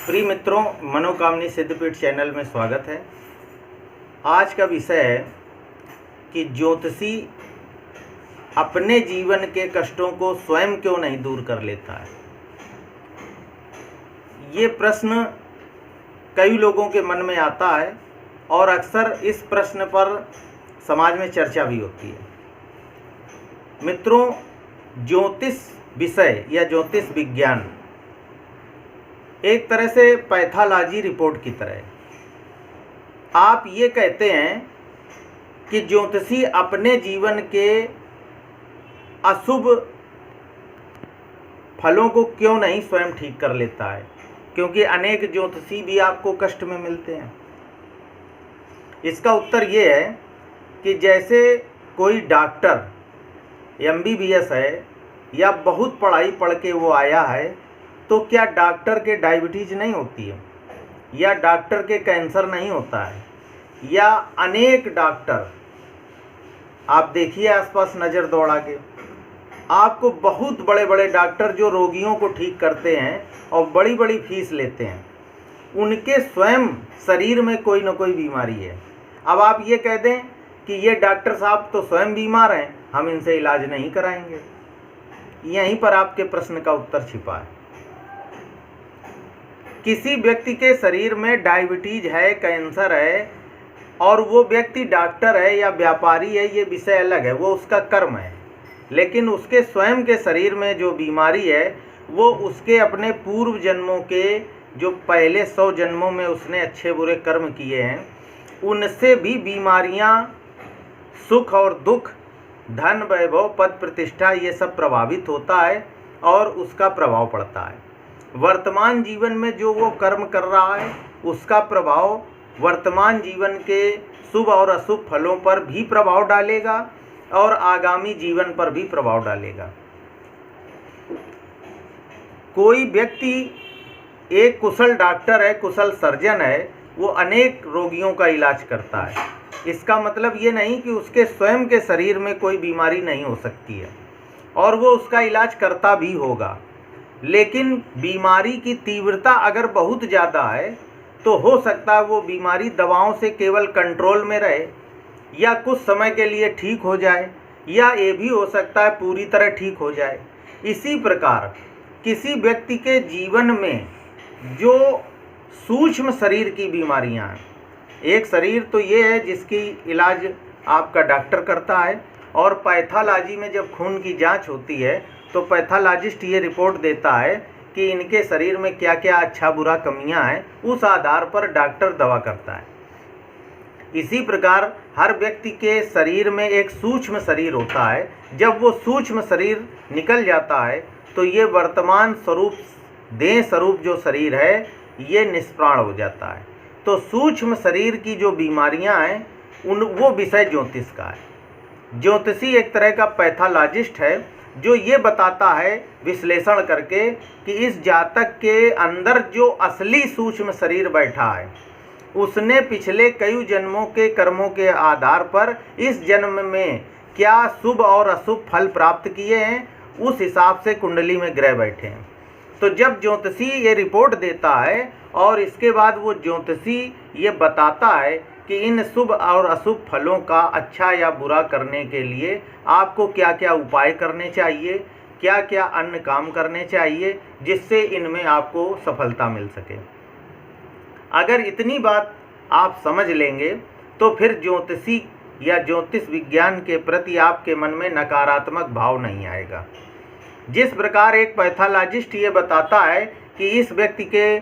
प्रिय मित्रों, मनोकामनी सिद्धपीठ चैनल में स्वागत है। आज का विषय है कि ज्योतिषी अपने जीवन के कष्टों को स्वयं क्यों नहीं दूर कर लेता है। ये प्रश्न कई लोगों के मन में आता है और अक्सर इस प्रश्न पर समाज में चर्चा भी होती है। मित्रों, ज्योतिष विषय या ज्योतिष विज्ञान एक तरह से पैथोलॉजी रिपोर्ट की तरह है। आप ये कहते हैं कि ज्योतिषी अपने जीवन के अशुभ फलों को क्यों नहीं स्वयं ठीक कर लेता है, क्योंकि अनेक ज्योतिषी भी आपको कष्ट में मिलते हैं। इसका उत्तर ये है कि जैसे कोई डॉक्टर MBBS है या बहुत पढ़ाई पढ़ के वो आया है, तो क्या डॉक्टर के डायबिटीज नहीं होती है, या डॉक्टर के कैंसर नहीं होता है, या अनेक डॉक्टर आप देखिए आसपास नज़र दौड़ा के आपको बहुत बड़े बड़े डॉक्टर जो रोगियों को ठीक करते हैं और बड़ी बड़ी फीस लेते हैं, उनके स्वयं शरीर में कोई ना कोई बीमारी है। अब आप ये कह दें कि ये डॉक्टर साहब तो स्वयं बीमार हैं, हम इनसे इलाज नहीं कराएंगे। यहीं पर आपके प्रश्न का उत्तर छिपा है। किसी व्यक्ति के शरीर में डायबिटीज है, कैंसर है, और वो व्यक्ति डॉक्टर है या व्यापारी है, ये विषय अलग है, वो उसका कर्म है। लेकिन उसके स्वयं के शरीर में जो बीमारी है वो उसके अपने पूर्व जन्मों के जो पहले 100 जन्मों में उसने अच्छे बुरे कर्म किए हैं, उनसे भी बीमारियां, सुख और दुख, धन, वैभव, पद, प्रतिष्ठा, ये सब प्रभावित होता है और उसका प्रभाव पड़ता है। वर्तमान जीवन में जो वो कर्म कर रहा है उसका प्रभाव वर्तमान जीवन के शुभ और अशुभ फलों पर भी प्रभाव डालेगा और आगामी जीवन पर भी प्रभाव डालेगा। कोई व्यक्ति एक कुशल डॉक्टर है, कुशल सर्जन है, वो अनेक रोगियों का इलाज करता है। इसका मतलब ये नहीं कि उसके स्वयं के शरीर में कोई बीमारी नहीं हो सकती है, और वो उसका इलाज करता भी होगा। लेकिन बीमारी की तीव्रता अगर बहुत ज़्यादा है तो हो सकता है वो बीमारी दवाओं से केवल कंट्रोल में रहे, या कुछ समय के लिए ठीक हो जाए, या ये भी हो सकता है पूरी तरह ठीक हो जाए। इसी प्रकार किसी व्यक्ति के जीवन में जो सूक्ष्म शरीर की बीमारियां हैं, एक शरीर तो ये है जिसकी इलाज आपका डॉक्टर करता है, और पैथोलॉजी में जब खून की जांच होती है तो पैथोलॉजिस्ट ये रिपोर्ट देता है कि इनके शरीर में क्या क्या अच्छा बुरा कमियां हैं, उस आधार पर डॉक्टर दवा करता है। इसी प्रकार हर व्यक्ति के शरीर में एक सूक्ष्म शरीर होता है। जब वो सूक्ष्म शरीर निकल जाता है तो ये वर्तमान स्वरूप, देह स्वरूप जो शरीर है, ये निष्प्राण हो जाता है। तो सूक्ष्म शरीर की जो बीमारियां हैं वो विषय ज्योतिष का है। ज्योतिषी एक तरह का पैथोलॉजिस्ट है जो ये बताता है विश्लेषण करके कि इस जातक के अंदर जो असली सूक्ष्म शरीर बैठा है, उसने पिछले कई जन्मों के कर्मों के आधार पर इस जन्म में क्या शुभ और अशुभ फल प्राप्त किए हैं, उस हिसाब से कुंडली में ग्रह बैठे हैं। तो जब ज्योतिषी ये रिपोर्ट देता है और इसके बाद वो ज्योतिषी ये बताता है कि इन शुभ और अशुभ फलों का अच्छा या बुरा करने के लिए आपको क्या क्या उपाय करने चाहिए, क्या क्या अन्य काम करने चाहिए, जिससे इनमें आपको सफलता मिल सके। अगर इतनी बात आप समझ लेंगे तो फिर ज्योतिषी या ज्योतिष विज्ञान के प्रति आपके मन में नकारात्मक भाव नहीं आएगा। जिस प्रकार एक पैथोलॉजिस्ट ये बताता है कि इस व्यक्ति के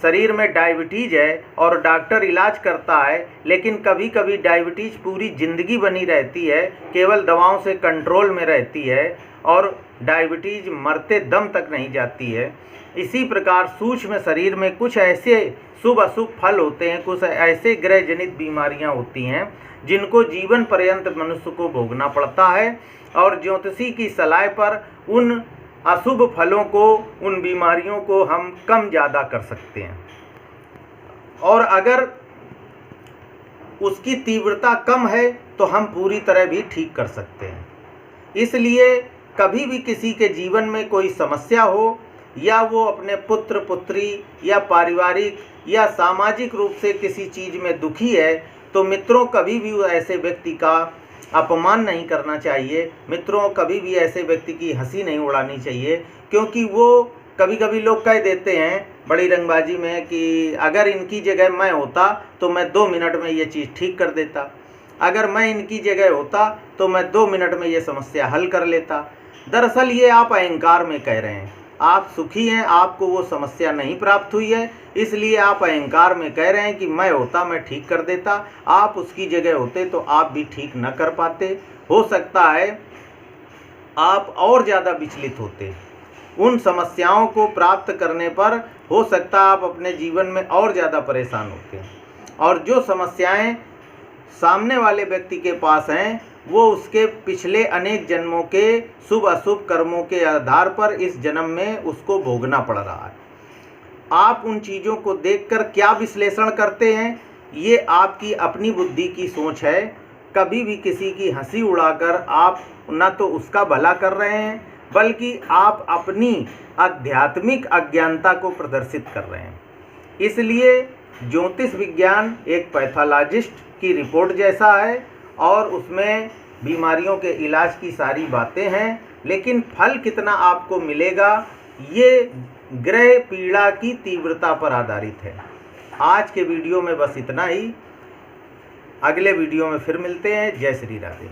शरीर में डायबिटीज है और डॉक्टर इलाज करता है, लेकिन कभी कभी डायबिटीज पूरी ज़िंदगी बनी रहती है, केवल दवाओं से कंट्रोल में रहती है और डायबिटीज मरते दम तक नहीं जाती है। इसी प्रकार सूक्ष्म शरीर में कुछ ऐसे शुभ अशुभ फल होते हैं, कुछ ऐसे ग्रह जनित बीमारियां होती हैं जिनको जीवन पर्यंत मनुष्य को भोगना पड़ता है, और ज्योतिषी की सलाह पर उन अशुभ फलों को, उन बीमारियों को हम कम ज़्यादा कर सकते हैं, और अगर उसकी तीव्रता कम है तो हम पूरी तरह भी ठीक कर सकते हैं। इसलिए कभी भी किसी के जीवन में कोई समस्या हो या वो अपने पुत्र पुत्री या पारिवारिक या सामाजिक रूप से किसी चीज़ में दुखी है, तो मित्रों कभी भी ऐसे व्यक्ति का अपमान नहीं करना चाहिए। मित्रों कभी भी ऐसे व्यक्ति की हंसी नहीं उड़ानी चाहिए, क्योंकि वो कभी कभी लोग कह देते हैं बड़ी रंगबाजी में कि अगर इनकी जगह मैं होता तो मैं 2 मिनट में ये चीज़ ठीक कर देता, अगर मैं इनकी जगह होता तो मैं 2 मिनट में ये समस्या हल कर लेता। दरअसल ये आप अहंकार में कह रहे हैं। आप सुखी हैं, आपको वो समस्या नहीं प्राप्त हुई है, इसलिए आप अहंकार में कह रहे हैं कि मैं होता मैं ठीक कर देता। आप उसकी जगह होते तो आप भी ठीक न कर पाते। हो सकता है आप और ज़्यादा विचलित होते। उन समस्याओं को प्राप्त करने पर हो सकता है आप अपने जीवन में और ज़्यादा परेशान होते। और जो समस्याएं सामने वाले व्यक्ति के पास हैं, वो उसके पिछले अनेक जन्मों के शुभ अशुभ कर्मों के आधार पर इस जन्म में उसको भोगना पड़ रहा है। आप उन चीज़ों को देखकर क्या विश्लेषण करते हैं, ये आपकी अपनी बुद्धि की सोच है। कभी भी किसी की हंसी उड़ाकर आप न तो उसका भला कर रहे हैं, बल्कि आप अपनी आध्यात्मिक अज्ञानता को प्रदर्शित कर रहे हैं। इसलिए ज्योतिष विज्ञान एक पैथोलॉजिस्ट की रिपोर्ट जैसा है और उसमें बीमारियों के इलाज की सारी बातें हैं, लेकिन फल कितना आपको मिलेगा ये ग्रह पीड़ा की तीव्रता पर आधारित है। आज के वीडियो में बस इतना ही। अगले वीडियो में फिर मिलते हैं। जय श्री राधे।